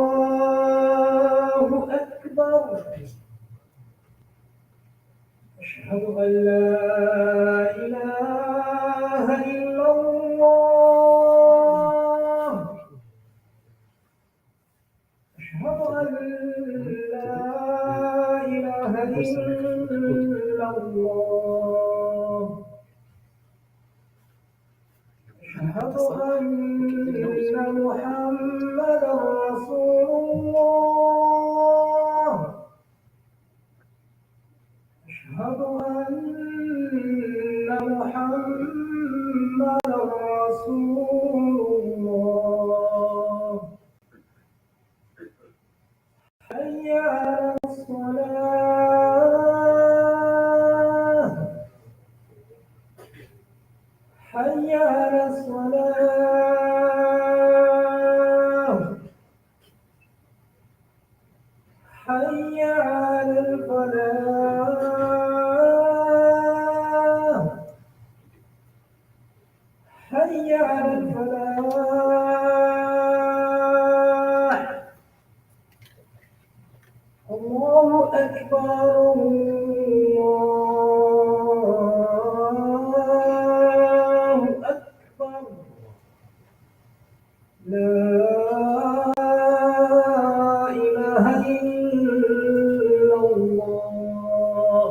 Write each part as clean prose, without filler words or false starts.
الله أكبر. أشهد أن لا إله إلا الله. أشهد أن لا إله إلا الله. أشهد أن محمدا رسول الله. أشهد أن محمدا رسول الله. حي على الصلاة. حي على الصلاة. حي على الفلاح. حي على الفلاح. الله أكبر. الله أكبر. لا إله إلا الله.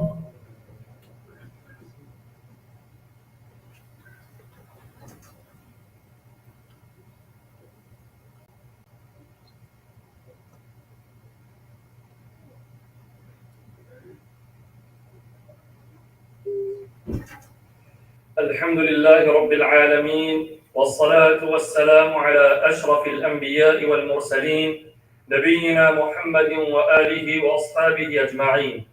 الحمد لله رب العالمين، والصلاة والسلام على أشرف الأنبياء والمرسلين نبينا محمد وآله وأصحابه أجمعين.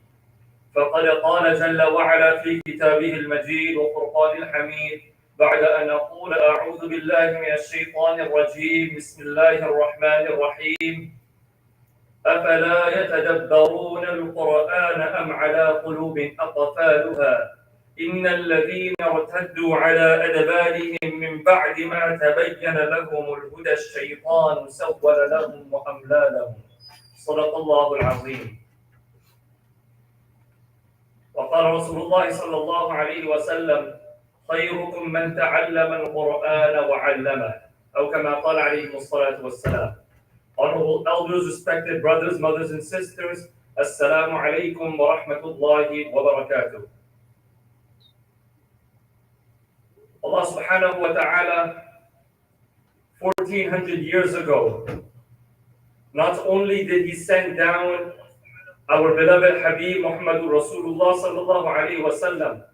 فقد قال جل وعلا في كتابه المجيد وفرقان الحميد بعد أن أقول أعوذ بالله من الشيطان الرجيم بسم الله الرحمن الرحيم أفلا يتدبرون القرآن أم على قلوب أقفالها إن الذين ارتدوا على أدبارهم من بعد ما تبين لهم الهدى الشيطان سول لهم وأملى لهم. صدق الله العظيم. وقال رسول الله صلى الله عليه وسلم خيركم من تعلم القرآن وعلمه أو كما قال عليه الصلاة والسلام. Honorable elders, respected brothers, mothers and sisters, Assalamu alaikum wa rahmatullahi wa barakatuh. Allah subhanahu wa ta'ala 1400 years ago, not only did He send down our beloved Habib Muhammadur Rasulullah sallallahu alayhi wa sallam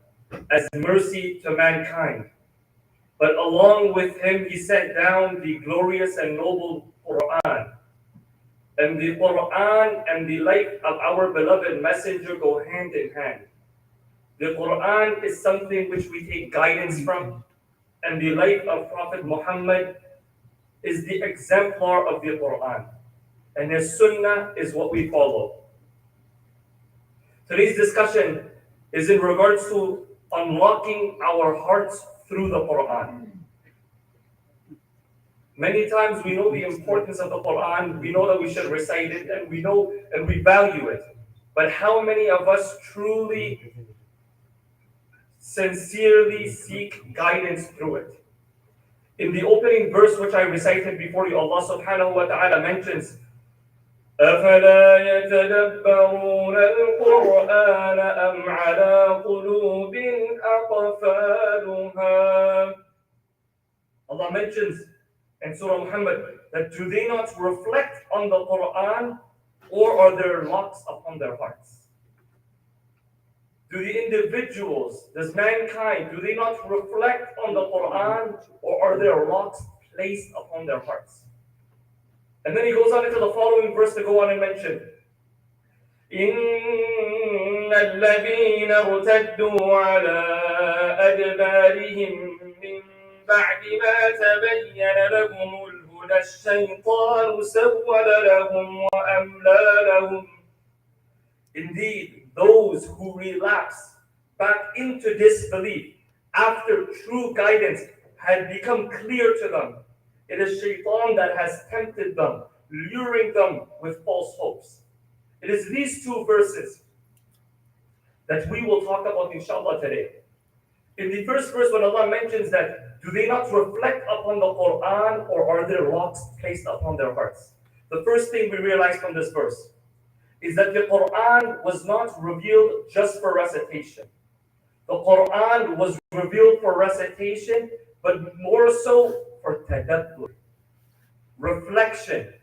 as mercy to mankind, but along with him He sent down the glorious and noble Quran. And the Quran and the life of our beloved messenger go hand in hand. The Quran is something which we take guidance from, and the life of Prophet Muhammad is the exemplar of the Quran, and his Sunnah is what we follow. Today's discussion is in regards to unlocking our hearts through the Quran. Many times we know the importance of the Quran, we know that we should recite it, and we know and we value it. But how many of us truly, sincerely seek guidance through it? In the opening verse which I recited before you, Allah subhanahu wa ta'ala mentions, أَفَلَا يَتَدَبَّرُونَ الْقُرْآنَ أَمْ عَلَى قُلُوبٍ أَقْفَالُهَا. Allah mentions in Surah Muhammad that do they not reflect on the Quran, or are there locks upon their hearts? Do the individuals, does mankind, do they not reflect on the Quran, or are there locks placed upon their hearts? And then he goes on into the following verse to go on and mention, إِنَّ الَّذِينَ ارْتَدُّوا عَلَىٰ أَدْبَارِهِمْ مِنْ بعد ما تبين لهم الهدى الشيطان سول لهم وأملى لهم. Indeed, those who relapse back into disbelief after true guidance had become clear to them, It is shaitan that has tempted them, luring them with false hopes. It is these two verses that we will talk about inshallah today. In the first verse, when Allah mentions that, do they not reflect upon the Quran, or are there rocks placed upon their hearts? The first thing we realize from this verse is that the Quran was not revealed just for recitation. The Quran was revealed for recitation, but more so for tadabbur, reflection,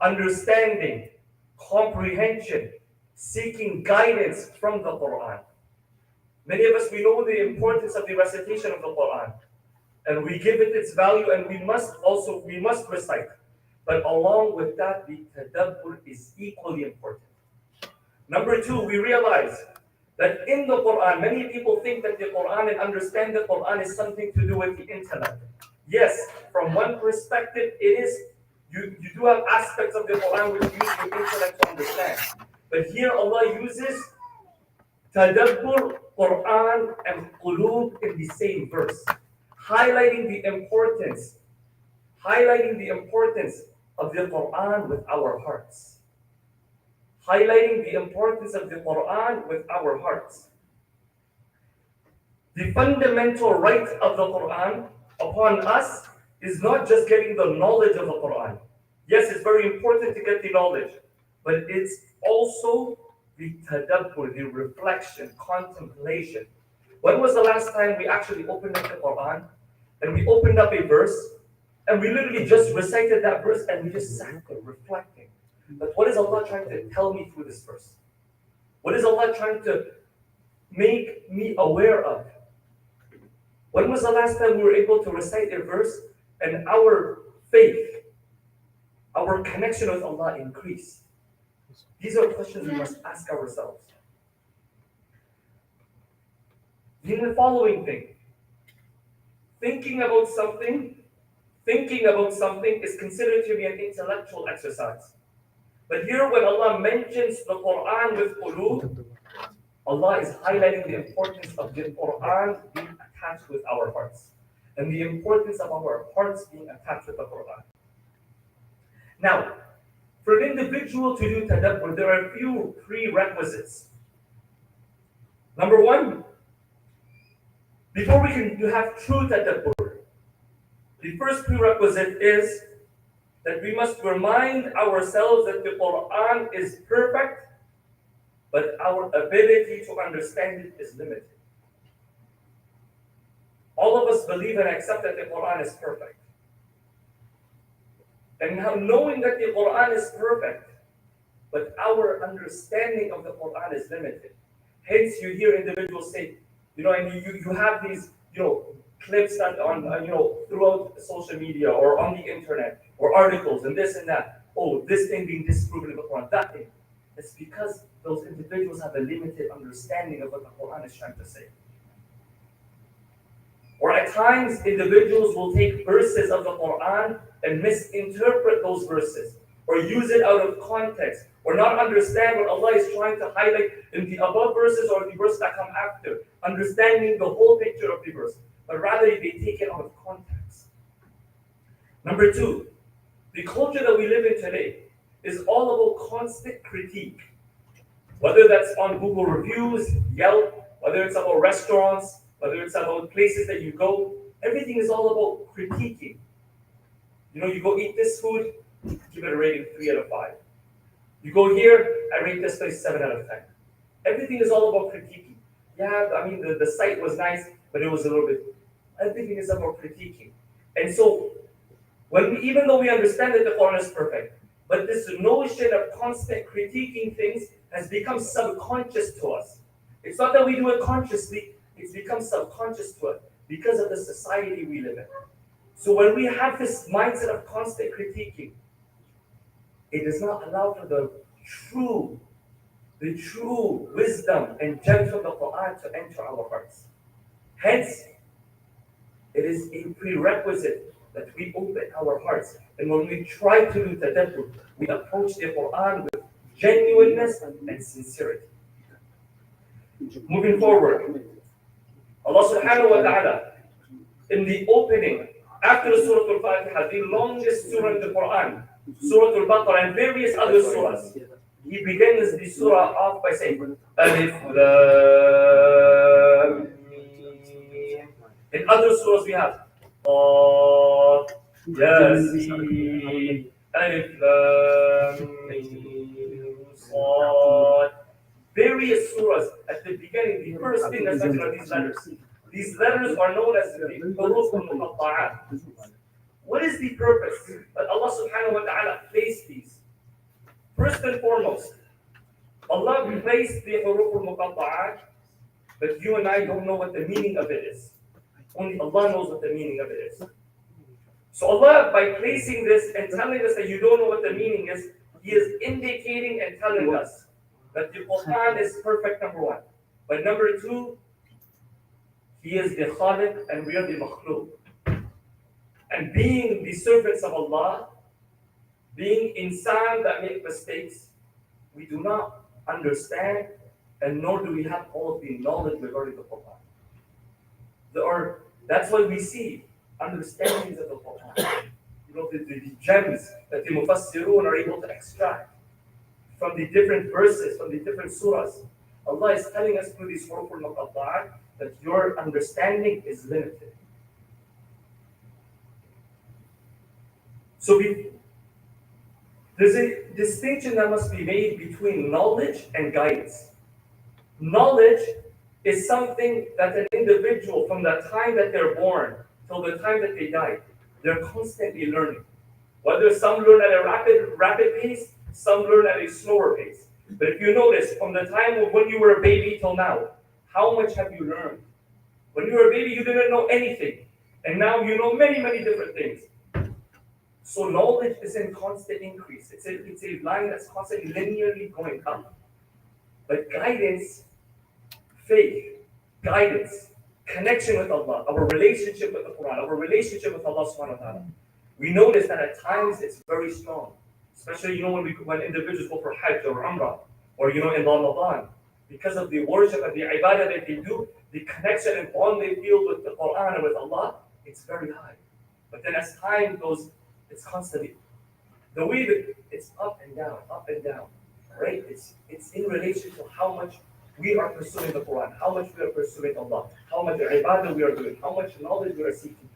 understanding, comprehension, seeking guidance from the Quran. Many of us, we know the importance of the recitation of the Quran, and we give it its value, and we must recite. But along with that, the tadabbur is equally important. Number two, we realize that in the Quran, many people think that the Quran and understand the Quran is something to do with the intellect. Yes, from one perspective, it is. You do have aspects of the Quran which use your intellect to understand. But here Allah uses tadabbur, Quran, and qulub in the same verse, highlighting the importance of the Quran with our hearts. Highlighting the importance of the Quran with our hearts. The fundamental right of the Quran upon us is not just getting the knowledge of the Quran. Yes, it's very important to get the knowledge, but it's also the tadabbur, the reflection, contemplation. When was the last time we actually opened up the Quran and we opened up a verse and we literally just recited that verse and we just sat there reflecting? But what is Allah trying to tell me through this verse? What is Allah trying to make me aware of? When was the last time we were able to recite a verse and our faith, our connection with Allah increased? These are questions we must ask ourselves. Then the following thing, thinking about something is considered to be an intellectual exercise. But here when Allah mentions the Quran with qulub, Allah is highlighting the importance of the Quran being attached with our hearts, and the importance of our hearts being attached with the Quran. Now, for an individual to do tadabbur, there are a few prerequisites. Number one, before we can have true tadabbur, the first prerequisite is that we must remind ourselves that the Quran is perfect, but our ability to understand it is limited. All of us believe and accept that the Quran is perfect. And now knowing that the Quran is perfect, but our understanding of the Quran is limited. Hence you hear individuals say, and you have these, clips that on, throughout social media or on the internet or articles and this and that. Oh, this thing being disproven in the Quran, that thing. It's because those individuals have a limited understanding of what the Quran is trying to say. Or at times, individuals will take verses of the Quran and misinterpret those verses, or use it out of context, or not understand what Allah is trying to highlight in the above verses or the verse that come after, understanding the whole picture of the verse, but rather they take it out of context. Number two, the culture that we live in today is all about constant critique. Whether that's on Google reviews, Yelp, whether it's about restaurants, whether it's about places that you go, everything is all about critiquing. You go eat this food, give it a rating 3 out of 5. You go here, I rate this place 7 out of 10. Everything is all about critiquing. Yeah, the site was nice, but it was a little bit. Everything is about critiquing. And so, even though we understand that the Quran is perfect, but this notion of constant critiquing things has become subconscious to us. It's not that we do it consciously, it's become subconscious to us because of the society we live in. So when we have this mindset of constant critiquing, it does not allow for the true wisdom and gems of the Quran to enter our hearts. Hence, it is a prerequisite that we open our hearts. And when we try to do tadabbur, we approach the Quran with genuineness and sincerity. Moving forward, Allah subhanahu wa ta'ala, in the opening After Surah Al-Fatiha, the longest surah in the Quran, Surah Al-Baqarah and various other surahs, he begins the surah off by saying, Alif Lam Mim. In other surahs we have, Yasin, Alif Lam Mim, Saad. Various surahs at the beginning, the first thing that's mentioned are these letters. These letters are known as the huruf al-muqatta'at. What is the purpose that Allah subhanahu wa ta'ala placed these? First and foremost, Allah placed the huruf al-muqatta'at, but you and I don't know what the meaning of it is. Only Allah knows what the meaning of it is. So Allah, by placing this and telling us that you don't know what the meaning is, He is indicating and telling us that the Quran is perfect, number one. But number two, He is the Khaliq and we are the Makhluk. And being the servants of Allah, being insan that make mistakes, we do not understand and nor do we have all of the knowledge regarding the Quran. That's why we see understandings of the Quran. The gems that the Mufassirun are able to extract from the different verses, from the different surahs. Allah is telling us through these huruf al-muqatta'at that your understanding is limited. So there's a distinction that must be made between knowledge and guidance. Knowledge is something that an individual, from the time that they're born till the time that they die, they're constantly learning. Whether some learn at a rapid pace, some learn at a slower pace. But if you notice, from the time of when you were a baby till now, how much have you learned? When you were a baby, you didn't know anything. And now you know many, many different things. So knowledge is in constant increase. It's a line that's constantly linearly going up. But guidance, faith, guidance, connection with Allah, our relationship with the Quran, our relationship with Allah subhanahu wa ta'ala, we notice that at times it's very strong. Especially, when individuals go for Hajj or Umrah, or, in Ramadan, because of the worship and the ibadah that they do, the connection and bond they feel with the Quran and with Allah, it's very high. But then as time goes, it's constantly, the way that it's up and down, right? It's in relation to how much we are pursuing the Quran, how much we are pursuing Allah, how much ibadah we are doing, how much knowledge we are seeking.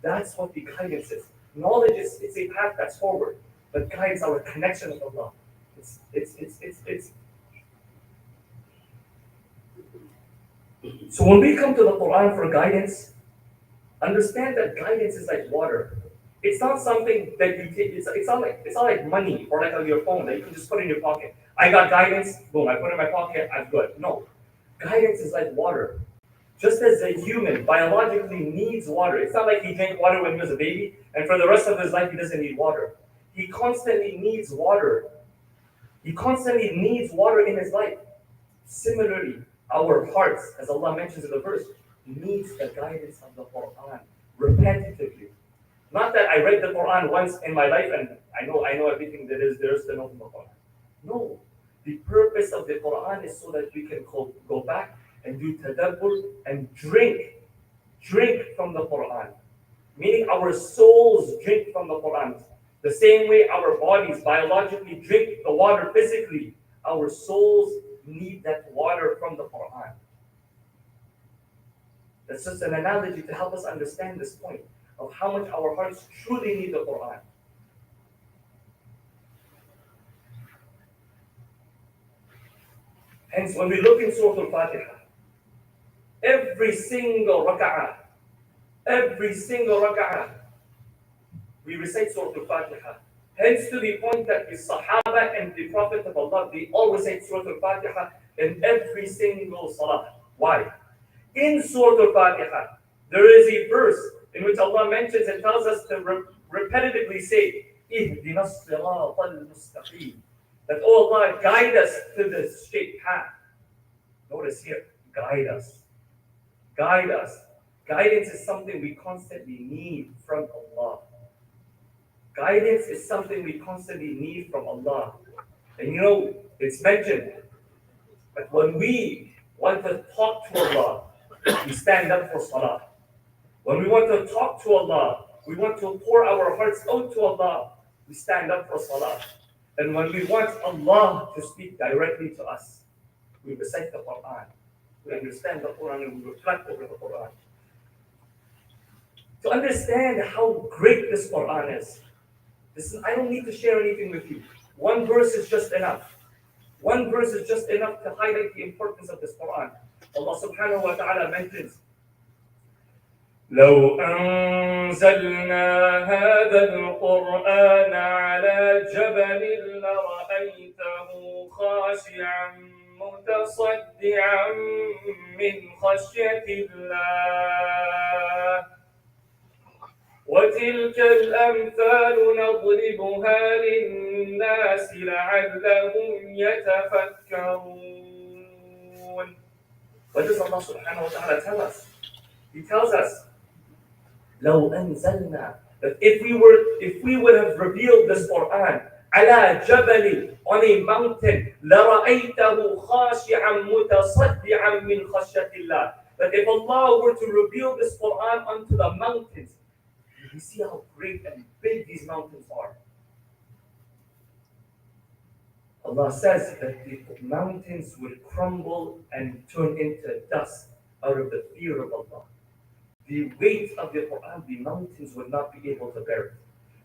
That's what the guidance is. Knowledge it's a path that's forward, but guides our connection with Allah. So when we come to the Quran for guidance, understand that guidance is like water. It's not something that you take. It's not like money or like on your phone that you can just put in your pocket. I got guidance, boom, I put it in my pocket, I'm good. No, guidance is like water. Just as a human biologically needs water, it's not like he drank water when he was a baby and for the rest of his life he doesn't need water. He constantly needs water. He constantly needs water in his life. Similarly, our hearts, as Allah mentions in the verse, needs the guidance of the Quran repetitively. Not that I read the Quran once in my life and I know everything there is to know from the Quran. No. The purpose of the Quran is so that we can go back and do tadabbur and drink from the Quran. Meaning our souls drink from the Quran. The same way our bodies biologically drink the water physically, our souls need that water from the Quran. That's just an analogy to help us understand this point of how much our hearts truly need the Quran. Hence, when we look in Surah Al-Fatiha, every single raka'ah, we recite Surah Al-Fatiha. Hence, to the point that the Sahaba and the Prophet of Allah, they all recite Surah Al-Fatiha in every single salah. Why? In Surah Al-Fatiha, there is a verse in which Allah mentions and tells us to repetitively say, Ihdina as-sirata al-mustaqim. That, oh Allah, guide us to the straight path. Notice here, guide us. Guide us. Guidance is something we constantly need from Allah. Guidance is something we constantly need from Allah. And it's mentioned that when we want to talk to Allah, we stand up for salah. When we want to talk to Allah, we want to pour our hearts out to Allah, we stand up for salah. And when we want Allah to speak directly to us, we recite the Quran. We understand the Quran and we reflect over the Quran. To understand how great this Quran is, I don't need to share anything with you. One verse is just enough. One verse is just enough to highlight the importance of this Quran. Allah subhanahu wa ta'ala mentions, لو أنزلنا هذا القرآن على جبل لرأيته خاشعا متصدعا من خشية الله وتلك الأمثال نضربها للناس لعلهم يتفكرون. What does Allah subhanahu wa ta'ala tell us? He tells us, لو أنزلنا, that if we would have revealed this Quran على جبل, on a mountain, لرأيته خاشعا متصدعا من خشية الله, that if Allah were to reveal this Quran onto the mountains, you see how great and big these mountains are. Allah says that the mountains would crumble and turn into dust out of the fear of Allah. The weight of the Quran, the mountains would not be able to bear it.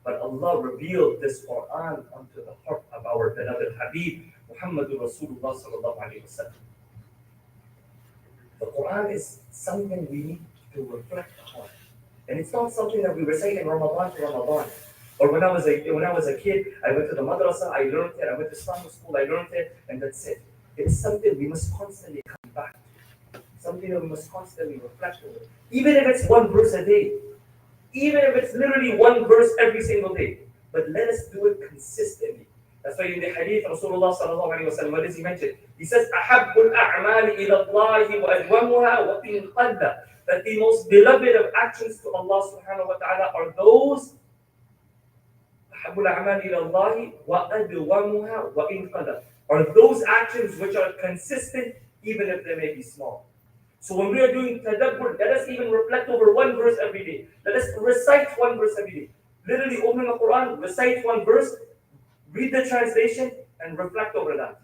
But Allah revealed this Quran onto the heart of our beloved Habib, Muhammadur Rasulullah sallallahu alayhi wa sallam. The Quran is something we need to reflect on. And it's not something that we recite in Ramadan to Ramadan. Or when I was a kid, I went to the madrasa, I learned it, I went to Islamic school, I learned it, and that's it. It's something we must constantly come back to. Something that we must constantly reflect on. Even if it's one verse a day. Even if it's literally one verse every single day. But let us do it consistently. That's why in the hadith, Rasulullah sallallahu alayhi wa sallam, what does he mention? He says, أَحَبُّ الْأَعْمَالِ إِلَى اللَّهِ وَأَدْوَمُهَا وَإِنْ قَلَّ. That the most beloved of actions to Allah subhanahu wa ta'ala are those أَحَبُّ الْأَعْمَالِ إِلَى اللَّهِ وَأَدْوَمُهَا وَإِنْ قَلَّ, are those actions which are consistent even if they may be small. So when we are doing tadabbur, let us even reflect over one verse every day. Let us recite one verse every day. Literally open the Quran, recite one verse, read the translation, and reflect over that.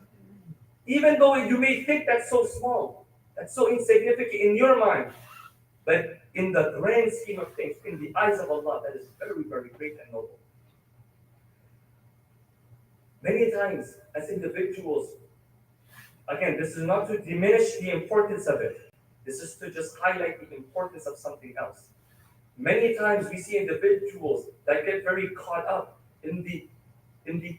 Even though you may think that's so small, that's so insignificant in your mind, but in the grand scheme of things, in the eyes of Allah, that is very, very great and noble. Many times, as individuals, again, this is not to diminish the importance of it. This is to just highlight the importance of something else. Many times we see individuals that get very caught up in the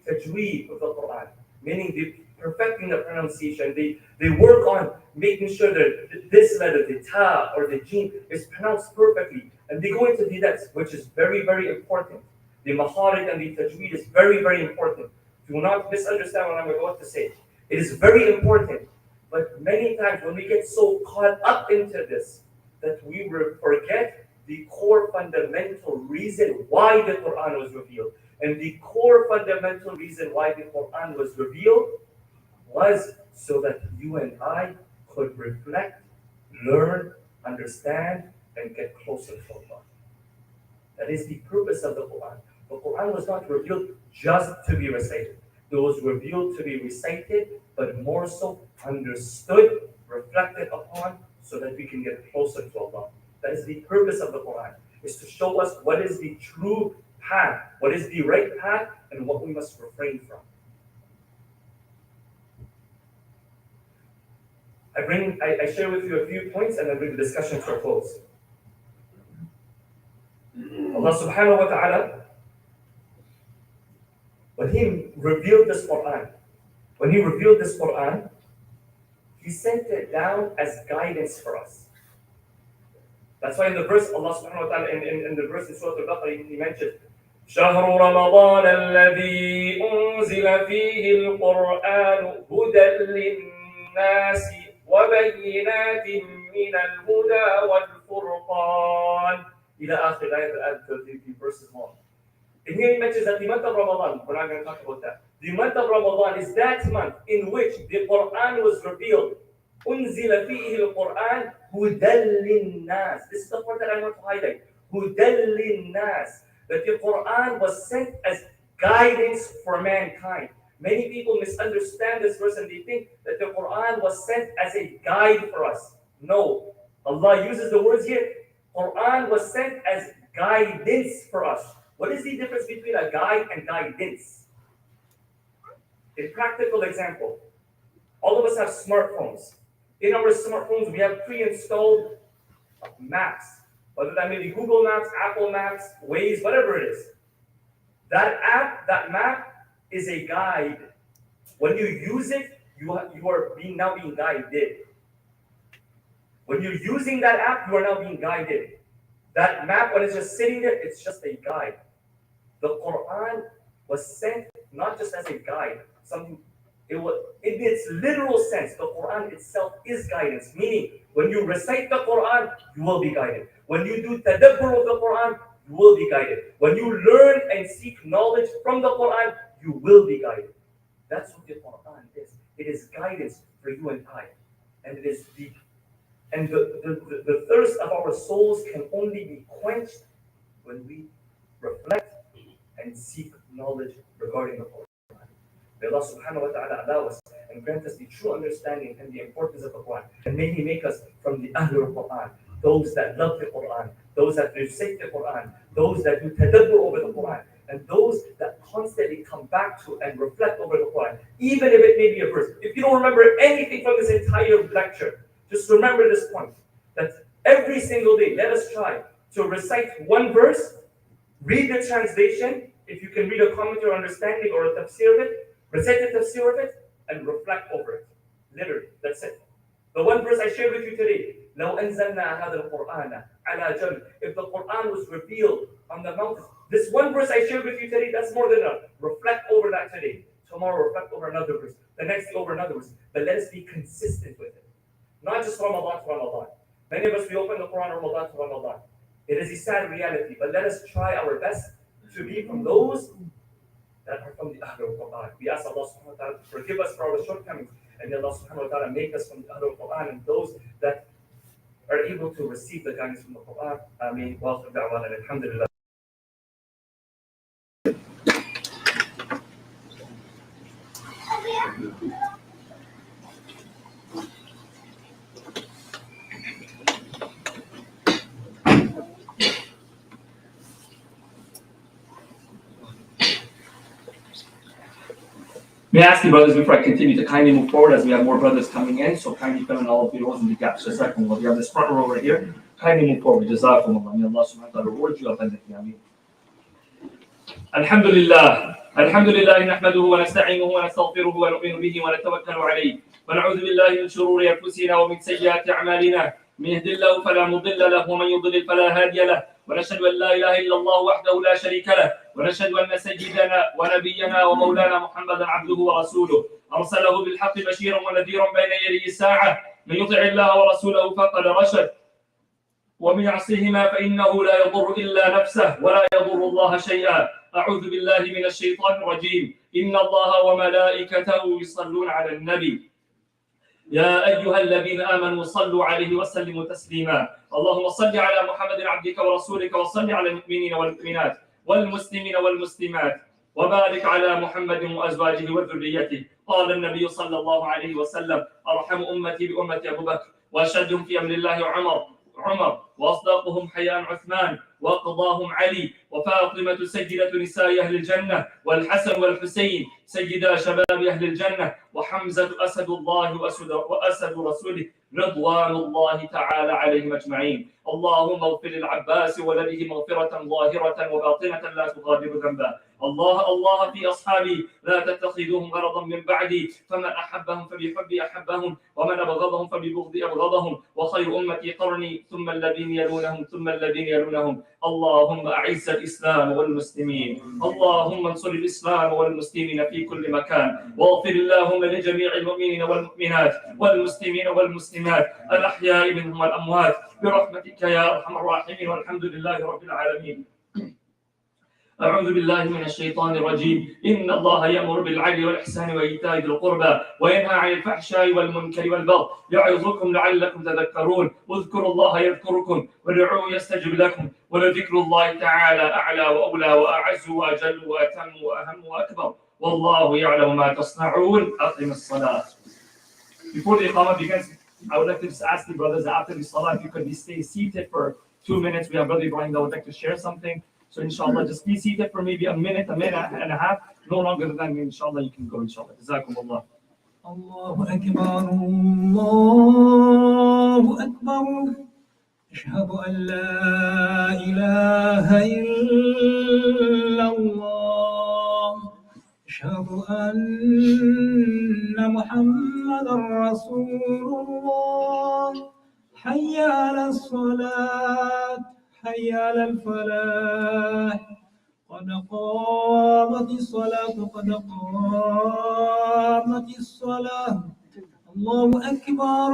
tajweed of the Quran, meaning the perfecting the pronunciation. They work on making sure that this letter, the ta or the jeen, is pronounced perfectly. And they go into the depths, which is very, very important. The maharij and the tajweed is very, very important. Do not misunderstand what I'm about to say. It is very important. But many times when we get so caught up into this, that we forget the core fundamental reason why the Quran was revealed. And the core fundamental reason why the Quran was revealed was so that you and I could reflect, learn, understand, and get closer to Allah. That is the purpose of the Quran. The Quran was not revealed just to be recited. It was revealed to be recited, but more so understood, reflected upon, so that we can get closer to Allah. That is the purpose of the Quran, is to show us what is the true path, what is the right path, and what we must refrain from. I share with you a few points and then bring the discussion to a close. Allah subhanahu wa ta'ala, when He revealed this Quran, He sent it down as guidance for us. That's why in the verse, Allah subhanahu wa ta'ala, in the verse in Surah Al-Baqarah, He mentioned, شهر رمضان الذي أنزل فيه القرآن هدى للناس وبينات من الهدى والفرقان إلى آخر الآية, the verses long. And here He mentions that the month of Ramadan, we're not going to talk about that. The month of Ramadan is that month in which the Quran was revealed. أنزل فيه القرآن هدى للناس. This is the part that I want to highlight. هُدًى لِلنَّاسِ, that the Quran was sent as guidance for mankind. Many people misunderstand this verse and they think that the Quran was sent as a guide for us. No, Allah uses the words here. Quran was sent as guidance for us. What is the difference between a guide and guidance? A practical example. All of us have smartphones. In our smartphones, we have pre-installed maps, whether that may be Google Maps, Apple Maps, Waze, whatever it is. That app, that map is a guide. When you use it, you are now being guided. When you're using that app, you are now being guided. That map, when it's just sitting there, it's just a guide. The Quran was sent not just as a guide, in its literal sense, the Quran itself is guidance. Meaning, when you recite the Quran, you will be guided. When you do tadabbur of the Quran, you will be guided. When you learn and seek knowledge from the Quran, you will be guided. That's what the Quran is. It is guidance for you and I. And it is deep. And the thirst of our souls can only be quenched when we reflect and seek knowledge regarding the Quran. May Allah subhanahu wa ta'ala allow us and grant us the true understanding and the importance of the Quran. And may He make us from the Ahlul Quran, those that love the Quran, those that recite the Quran, those that do tadabbur over the Quran, and those that constantly come back to and reflect over the Quran, even if it may be a verse. If you don't remember anything from this entire lecture, just remember this point, that every single day, let us try to recite one verse, read the translation, if you can read a commentary or understanding or a tafsir of it, recite the tafsir of it, and reflect over it. Literally, that's it. The one verse I shared with you today, لو أنزلنا هذا القرآن على جبل. If the Quran was revealed on the mountains, this one verse I shared with you today, that's more than enough. Reflect over that today. Tomorrow, reflect over another verse. The next day, over another verse. But let us be consistent with it. Not just Ramadan to Ramadan. Many of us, we open the Quran Ramadan to Ramadan. It is a sad reality, but let us try our best to be from those that are from the Ahlul Quran. We ask Allah subhanahu wa ta'ala to forgive us for our shortcomings, and may Allah subhanahu wa ta'ala make us from the Ahlul Quran and those that are able to receive the guidance from the Quran. Ameen. Wa akhir da'wana alhamdulillah. May I ask you, brothers, before I continue, to kindly move forward as we have more brothers coming in, so kindly fill in all of the rows in the gaps. Just a second, we have this front row over here. Kindly move forward. Jazakumullah. May Allah subhanahu wa ta'ala reward you abundantly. Ameen. Alhamdulillah. Alhamdulillah, nahmaduhu wa nasta'inuhu wa nastaghfiruhu wa nu'minu bihi wa natawakkalu alayhi. Wa na'udhu billahi min shururi anfusina wa min sayyiati a'malina. من يهد الله فلا مضل له ومن يضلل فلا هادي له ونشهد أن لا إله إلا الله وحده لا شريك له ونشهد أن سيدنا ونبينا ومولانا محمدا عبده ورسوله أرسله بالحق بشيرا ونذيرا بين يدي الساعة من يطع الله ورسوله فقد رشد ومن يعصهما فإنه لا يضر إلا نفسه ولا يضر الله شيئا أعوذ بالله من الشيطان الرجيم إن الله وملائكته يصلون على النبي يا أيها الذين آمنوا صلوا عليه وسلموا تسليما اللهم صل على محمد عبدك ورسولك وصل على المؤمنين والمؤمنات والمسلمين والمسلمات وبارك على محمد وأزواجه وذريته قال النبي صلى الله عليه وسلم أرحم أمتي بأمة أبو بكر وأشدهم في أمر الله عمر وأصدقهم حياء عثمان وقضاهم علي وفاطمة سيدة نساء أهل الجنة والحسن والحسين سيدا شباب أهل الجنة وحمزة أسد الله وأسد رسوله رضوان الله تعالى عليهم أجمعين اللهم اغفر للعباس ولده مغفرة ظاهرة وباطنة لا تغادر ذنبا الله في أصحابي لا تتخذوهم غرضا من بعدي فمن أحبهم فبحبي أحبهم ومن أبغضهم فببغضي أبغضهم وخير أمتي قرني ثم الذين يلونهم ثم الذين يلونهم اللهم أعز الإسلام والمسلمين اللهم انصر الإسلام والمسلمين في كل مكان واغفر اللهم لجميع المؤمنين والمؤمنات والمسلمين والمسلمات الأحياء منهم والأموات برحمتك يا أرحم الراحمين والحمد لله رب العالمين أعوذ بالله من الشيطان الرجيم. إن الله يأمر بالعدل والإحسان وإيتاء ذي القربى وينهى عن الفحشاء والمنكر والبغي يعظكم لعلكم تذكرون. اذكروا الله يذكركم وادعوه يستجب لكم ولذكر الله تعالى أعلى وأولى وأعز وأجل وأتم وأهم وأكبر والله يعلم ما تصنعون. أقم الصلاة. Before the Iqamah begins, I would like to just ask the brothers after the Salah if you could stay seated for 2 minutes. We have Brother Ibrahim that would like to share something. So inshallah, just be seated for maybe a minute and a half. No longer than inshallah, you can go inshallah. Jazakumullah. الله أكبر الله أكبر أشهد أن لا إله إلا الله أشهد أن محمدا رسول الله حي على الصلاة حي على الفلاح قد قامت الصلاة قد قامت الصلاة الله أكبر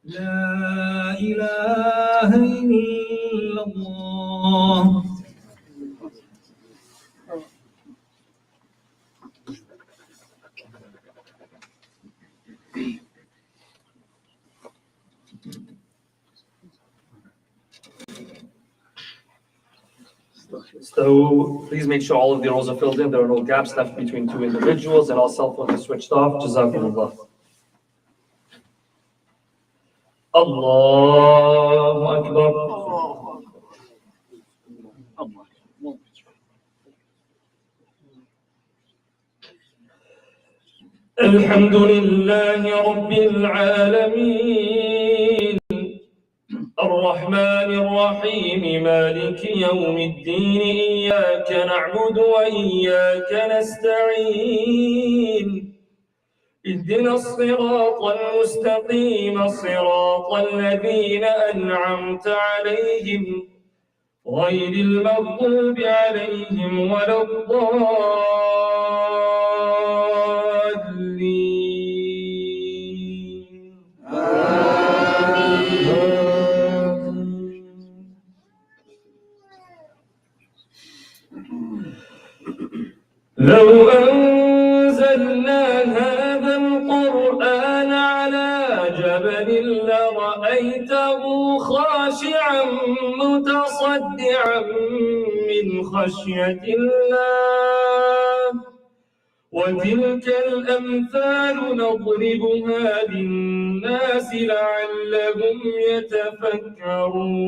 لا إله إلا الله. So please make sure all of the rows are filled in. There are no gaps left between two individuals, and all cell phones are switched off. Jazakumullah. Allahu Akbar. الحمد لله رب العالمين الرحمن الرحيم مالك يوم الدين إياك نعبد وإياك نستعين اهدنا الصراط المستقيم صراط الذين أنعمت عليهم غير المغضوب عليهم ولا الضالين. لو أنزلنا هذا القرآن على جبل لرأيته خاشعا متصدعا من خشية الله وتلك الأمثال نضربها للناس لعلهم يتفكرون.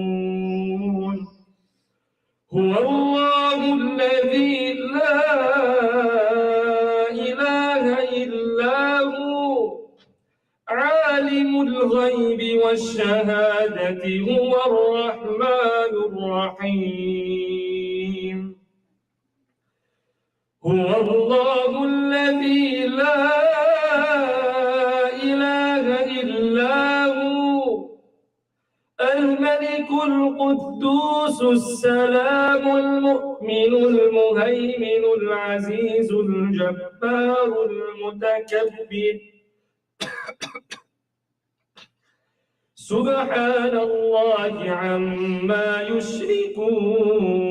هو الله الذي لا إله إلا هو عالم الغيب والشهادة هو الرحمن الرحيم. هو الله الذي لا إله إلا هو الملك القدوس السلام المؤمن المهيمن العزيز الجبار المتكبر سبحان الله عما يشركون.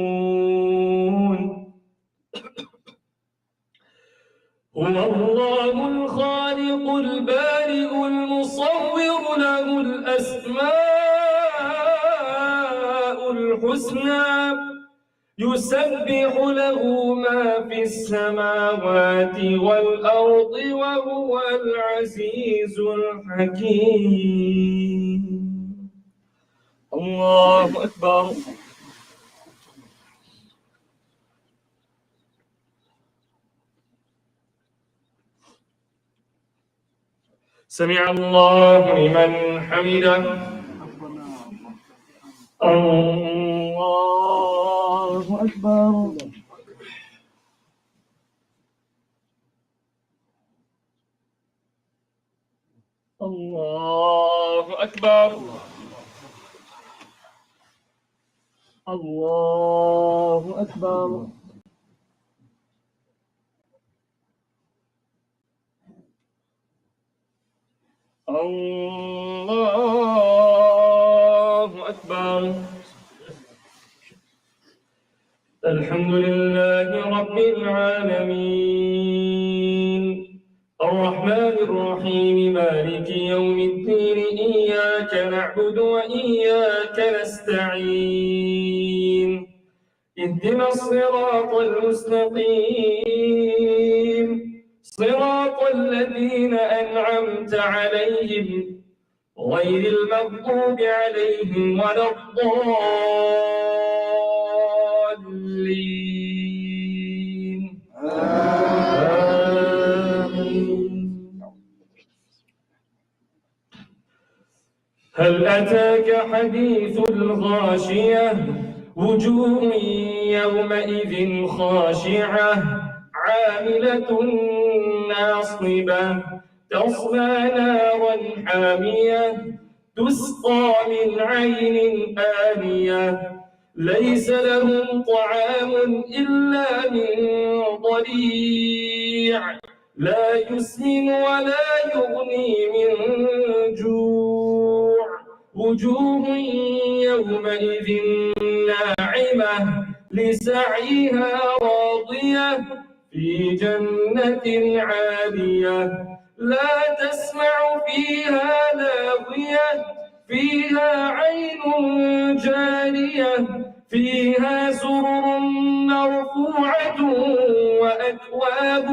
هو الله الخالق البارئ المصور له الأسماء الحسنى يسبح له ما في السماوات والأرض وهو العزيز الحكيم. الله أكبر. سمع الله لمن حمده. الله أكبر. الله أكبر. الله أكبر. الله أكبر. الحمد لله رب العالمين الرحمن الرحيم مالك يوم الدين إياك نعبد وإياك نستعين اهدنا الصراط المستقيم صراط الذين أنعمت عليهم غير المغضوب عليهم ولا الضالين آمين. هل أتاك حديث الغاشية وجوه يومئذ خاشعة عاملة ناصبة تصلى نارا حامية تسقى من عين آنية ليس لهم طعام إلا من ضريع لا يسمن ولا يغني من جوع وجوه يومئذ ناعمة لسعيها راضية في جنة عالية لا تسمع فيها لاغية فيها عين جارية فيها سرر مرفوعة وأكواب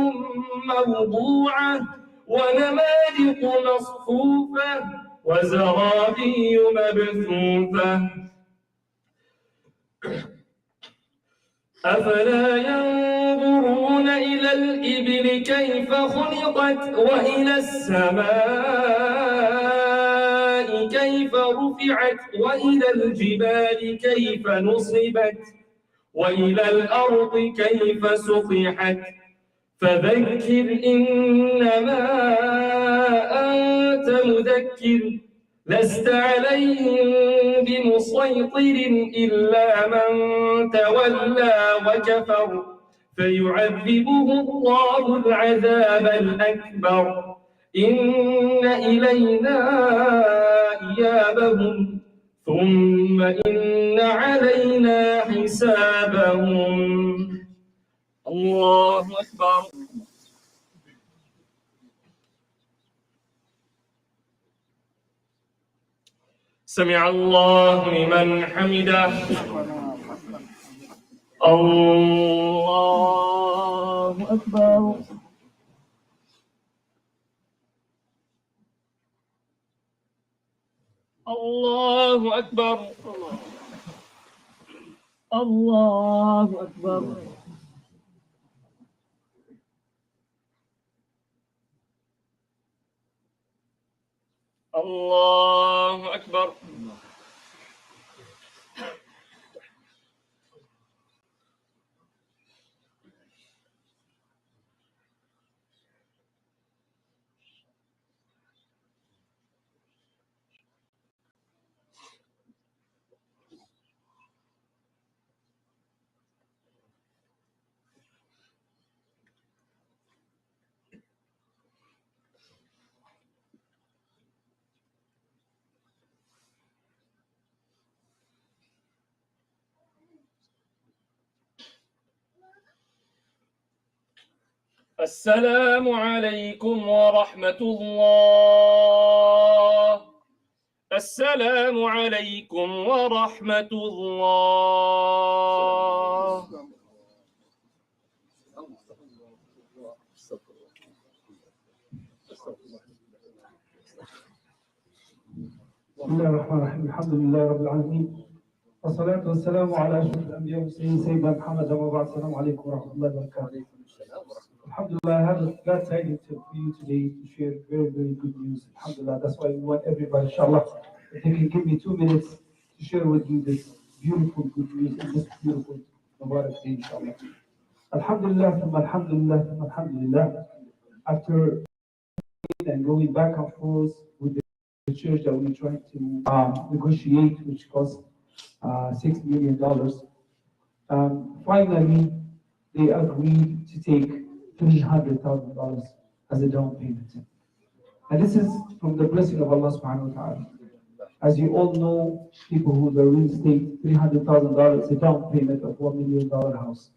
موضوعة ونمارق مصفوفة وزرابي مبثوثة أفلا ينظرون إلى الإبل كيف خلقت وإلى السماء كيف رفعت وإلى الجبال كيف نصبت وإلى الأرض كيف سطحت فذكر إنما أنت مذكر لست عليهم بمسيطر إلا من تولى وكفر فيعذبه الله العذاب الأكبر إن إلينا إيابهم ثم إن علينا حسابهم الله أكبر سمع الله لمن حمده الله أكبر الله أكبر الله أكبر الله أكبر السلام عليكم ورحمة الله السلام عليكم ورحمة الله بسم الله الرحمن الرحيم الحمد لله رب العالمين والصلاة والسلام على أشرف الأنبياء والمرسلين سيدنا محمد وبعد السلام عليكم ورحمة الله وبركاته. Alhamdulillah, I have a glad tidings for you today to share very, very good news. Alhamdulillah, that's why we want everybody, inshallah, if they can give me 2 minutes to share with you this beautiful good news and this beautiful Mubarak day, inshallah. Alhamdulillah, alhamdulillah, alhamdulillah. After and going back and forth with the church that we're trying to negotiate, which cost $6 million, finally they agreed to take $300,000 as a down payment. And this is from the blessing of Allah subhanahu wa ta'ala. As you all know, people who the real estate, $300,000 is a down payment of $1 million house.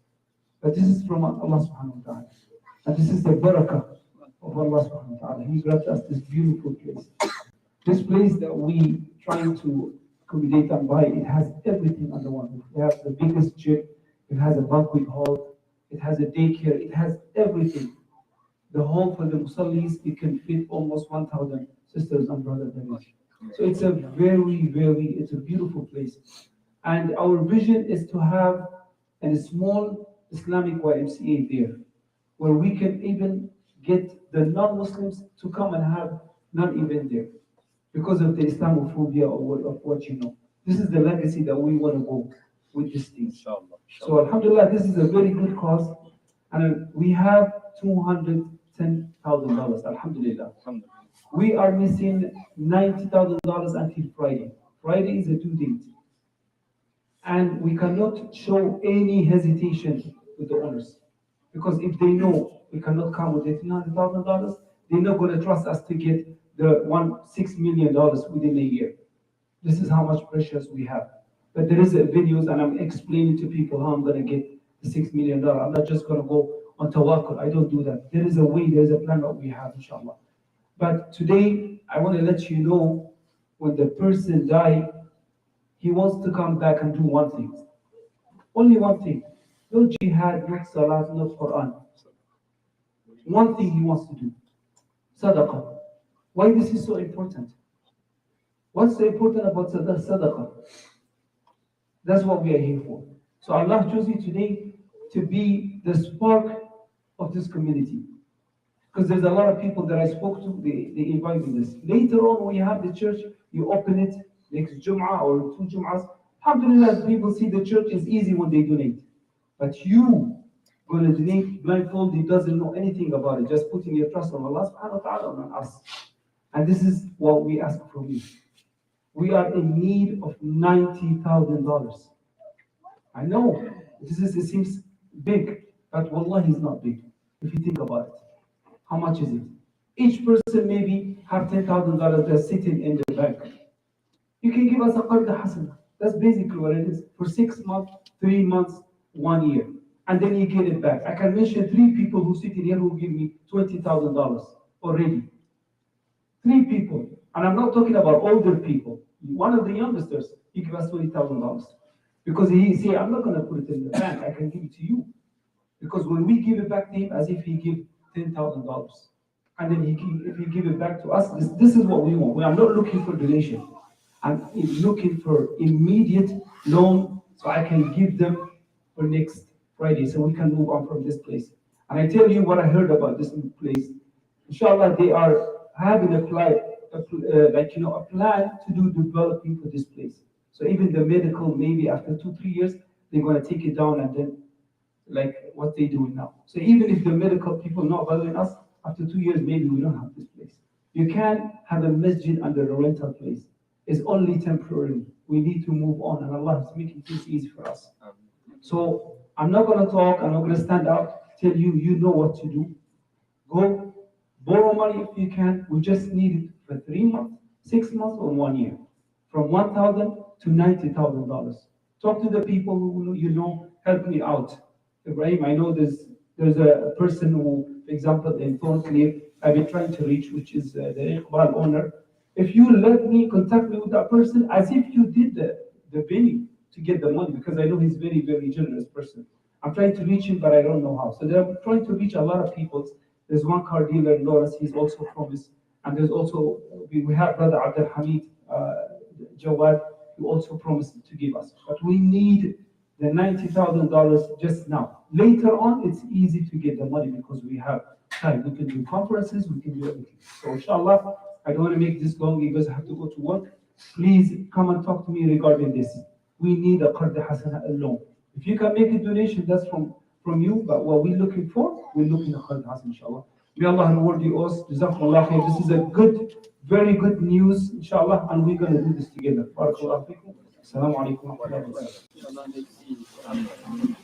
But this is from Allah subhanahu wa ta'ala. And this is the barakah of Allah subhanahu wa ta'ala. He granted us this beautiful place. This place that we trying to accommodate and buy, it has everything under one roof. It has the biggest gym, it has a banquet hall, it has a daycare, it has everything. The hall for the musallis, it can fit almost 1,000 sisters and brothers in it. So it's a it's a beautiful place. And our vision is to have a small Islamic YMCA there, where we can even get the non-Muslims to come and have non-event there because of the Islamophobia of what you know. This is the legacy that we want to go with this thing. So alhamdulillah, this is a very good cause. And we have $210,000, alhamdulillah. We are missing $90,000 until Friday. Friday is a due date. And we cannot show any hesitation with the owners. Because if they know we cannot come with $1,900,000, they're not going to trust us to get the $6 million within a year. This is how much pressures we have. But there is videos, and I'm explaining to people how I'm going to get the $6 million. I'm not just going to go on tawakkul. I don't do that. There is a way, there is a plan that we have, inshallah. But today, I want to let you know, when the person dies, he wants to come back and do one thing. Only one thing. No jihad, not salat, not Quran. One thing he wants to do. Sadaqah. Why this is so important? What's so important about sadaqah? That's what we are here for. So Allah chose you today to be the spark of this community. Because there's a lot of people that I spoke to, they invite me this. Later on, when you have the church, you open it next Jumu'ah or 2 Jumu'ahs. Alhamdulillah, people see the church is easy when they donate. But you going to donate blindfolded, doesn't know anything about it, just putting your trust on Allah subhanahu wa ta'ala and on us. And this is what we ask from you. We are in need of $90,000. I know it seems big, but wallahi it's not big if you think about it. How much is it? Each person maybe have $10,000 that's sitting in the bank. You can give us a qard hasana. That's basically what it is. For 6 months, 3 months, 1 year. And then you get it back. I can mention 3 people who sit in here who give me $20,000 already. 3 people. And I'm not talking about older people. One of the youngsters, he give us $20,000. Because he say, I'm not going to put it in the bank. I can give it to you. Because when we give it back to him, as if he give $10,000. And then if he give it back to us, this is what we want. I'm not looking for donation. I'm looking for immediate loan so I can give them for next Friday so we can move on from this place. And I tell you what I heard about this place. Inshallah, they are having a plan to do developing for this place. So even the medical, maybe after 2-3 years, they're going to take it down and then like what they're doing now. So even if the medical people not valuing us, after 2 years, maybe we don't have this place. You can't have a masjid under a rental place. It's only temporary. We need to move on, and Allah is making things easy for us. So I'm not going to talk. I'm not going to stand up, tell you, you know what to do. Go borrow money if you can. We just need it for 3 months, 6 months, or 1 year. From $1,000 to $90,000. Talk to the people who you know, help me out. Ibrahim, I know there's a person who, for example, in Thorncliffe, I've been trying to reach, which is the Iqbal owner. If you let me contact me with that person, as if you did the venue to get the money, because I know he's very, very generous person. I'm trying to reach him, but I don't know how. So they're trying to reach a lot of people. There's one car dealer in Lawrence, he's also promised. And there's also, we have Brother Abdul Hamid Jawad, who also promised to give us. But we need the $90,000 just now. Later on, it's easy to get the money because we have time. We can do conferences, we can do everything. So inshallah, I don't want to make this long because I have to go to work. Please come and talk to me regarding this. We need a qard hasana alone. If you can make a donation, that's from you, but what we're looking for, we're looking at qard hasana, inshallah. May Allah reward you all. Jazakumullah khair. This is a good, very good news, inshallah, and we're going to do this together. Barakallahu feekum. Assalamu alaikum wa rahmatullahi wa barakatuh.